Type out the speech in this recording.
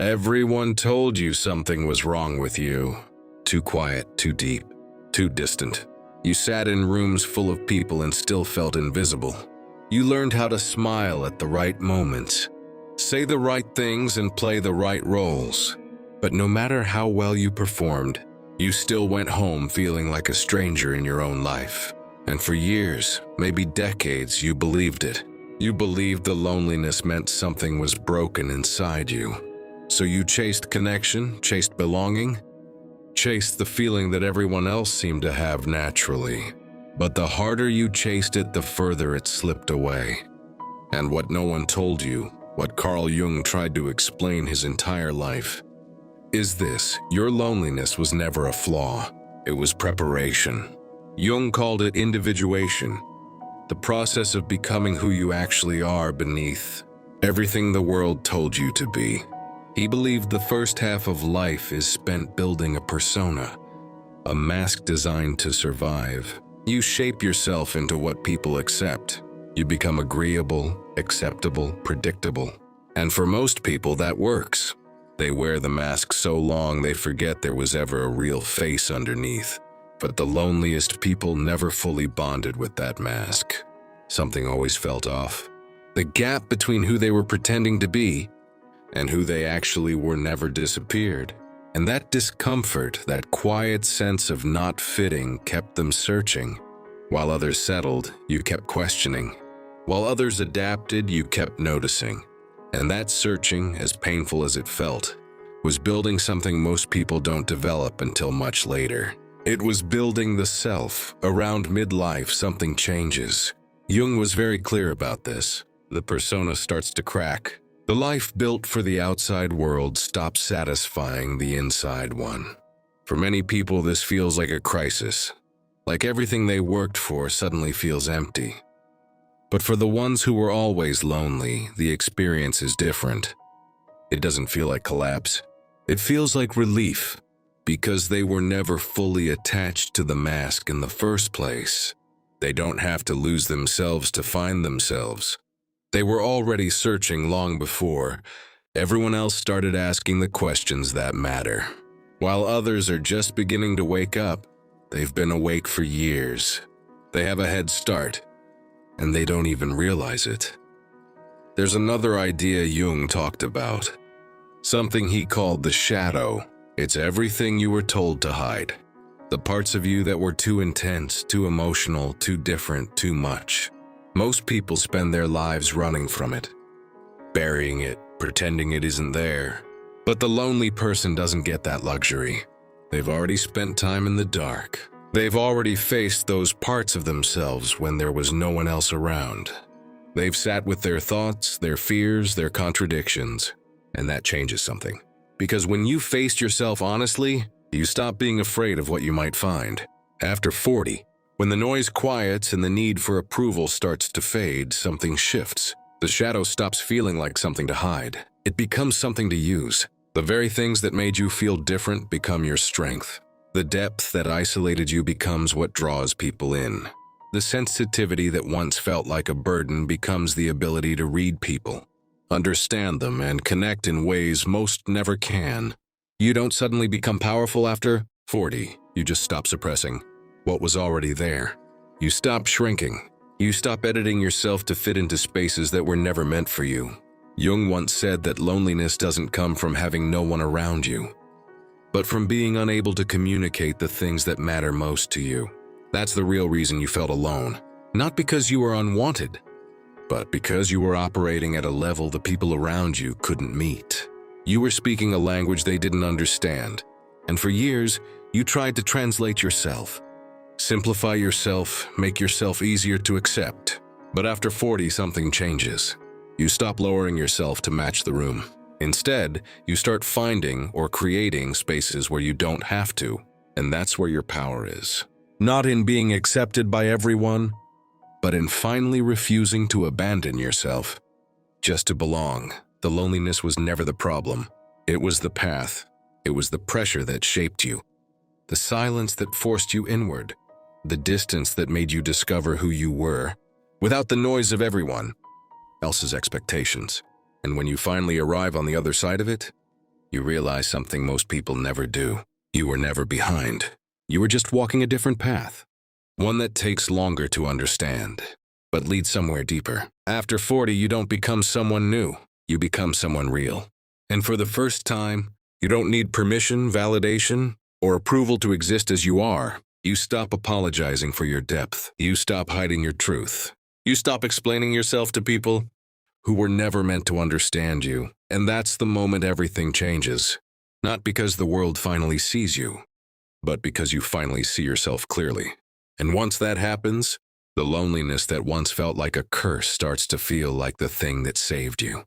Everyone told you something was wrong with you. Too quiet, too deep, too distant. You sat in rooms full of people and still felt invisible. You learned how to smile at the right moments, say the right things and play the right roles. But no matter how well you performed, you still went home feeling like a stranger in your own life. And for years, maybe decades, you believed it. You believed the loneliness meant something was broken inside you. So you chased connection, chased belonging, chased the feeling that everyone else seemed to have naturally. But the harder you chased it, the further it slipped away. And what no one told you, what Carl Jung tried to explain his entire life, is this: your loneliness was never a flaw. It was preparation. Jung called it individuation, the process of becoming who you actually are beneath everything the world told you to be. He believed the first half of life is spent building a persona, a mask designed to survive. You shape yourself into what people accept. You become agreeable, acceptable, predictable. And for most people, that works. They wear the mask so long they forget there was ever a real face underneath. But the loneliest people never fully bonded with that mask. Something always felt off. The gap between who they were pretending to be and who they actually were never disappeared. And that discomfort, that quiet sense of not fitting, kept them searching. While others settled, you kept questioning. While others adapted, you kept noticing. And that searching, as painful as it felt, was building something most people don't develop until much later. It was building the self. Around midlife, something changes. Jung was very clear about this. The persona starts to crack. The life built for the outside world stops satisfying the inside one. For many people, this feels like a crisis. Like everything they worked for suddenly feels empty. But for the ones who were always lonely, the experience is different. It doesn't feel like collapse. It feels like relief, because they were never fully attached to the mask in the first place. They don't have to lose themselves to find themselves. They were already searching long before everyone else started asking the questions that matter. While others are just beginning to wake up, they've been awake for years. They have a head start, and they don't even realize it. There's another idea Jung talked about, something he called the shadow. It's everything you were told to hide. The parts of you that were too intense, too emotional, too different, too much. Most people spend their lives running from it, burying it, pretending it isn't there. But the lonely person doesn't get that luxury. They've already spent time in the dark. They've already faced those parts of themselves when there was no one else around. They've sat with their thoughts, their fears, their contradictions, and that changes something. Because when you faced yourself honestly, you stop being afraid of what you might find. After 40, when the noise quiets and the need for approval starts to fade, something shifts. The shadow stops feeling like something to hide. It becomes something to use. The very things that made you feel different become your strength. The depth that isolated you becomes what draws people in. The sensitivity that once felt like a burden becomes the ability to read people, understand them, and connect in ways most never can. You don't suddenly become powerful after 40. You just stop suppressing what was already there. You stop shrinking. You stop editing yourself to fit into spaces that were never meant for you. Jung once said that loneliness doesn't come from having no one around you, but from being unable to communicate the things that matter most to you. That's the real reason you felt alone. Not because you were unwanted, but because you were operating at a level the people around you couldn't meet. You were speaking a language they didn't understand, and for years, you tried to translate yourself. Simplify yourself, make yourself easier to accept. But after 40, something changes. You stop lowering yourself to match the room. Instead, you start finding or creating spaces where you don't have to, and that's where your power is. Not in being accepted by everyone, but in finally refusing to abandon yourself just to belong. The loneliness was never the problem. It was the path. It was the pressure that shaped you, the silence that forced you inward, the distance that made you discover who you were, without the noise of everyone else's expectations. And when you finally arrive on the other side of it, You realize something most people never do. You were never behind. You were just walking a different path. One that takes longer to understand, but leads somewhere deeper. After 40, you don't become someone new. You become someone real. And for the first time, you don't need permission, validation, or approval to exist as you are. You stop apologizing for your depth. You stop hiding your truth. You stop explaining yourself to people who were never meant to understand you. And that's the moment everything changes. Not because the world finally sees you, but because you finally see yourself clearly. And once that happens, the loneliness that once felt like a curse starts to feel like the thing that saved you.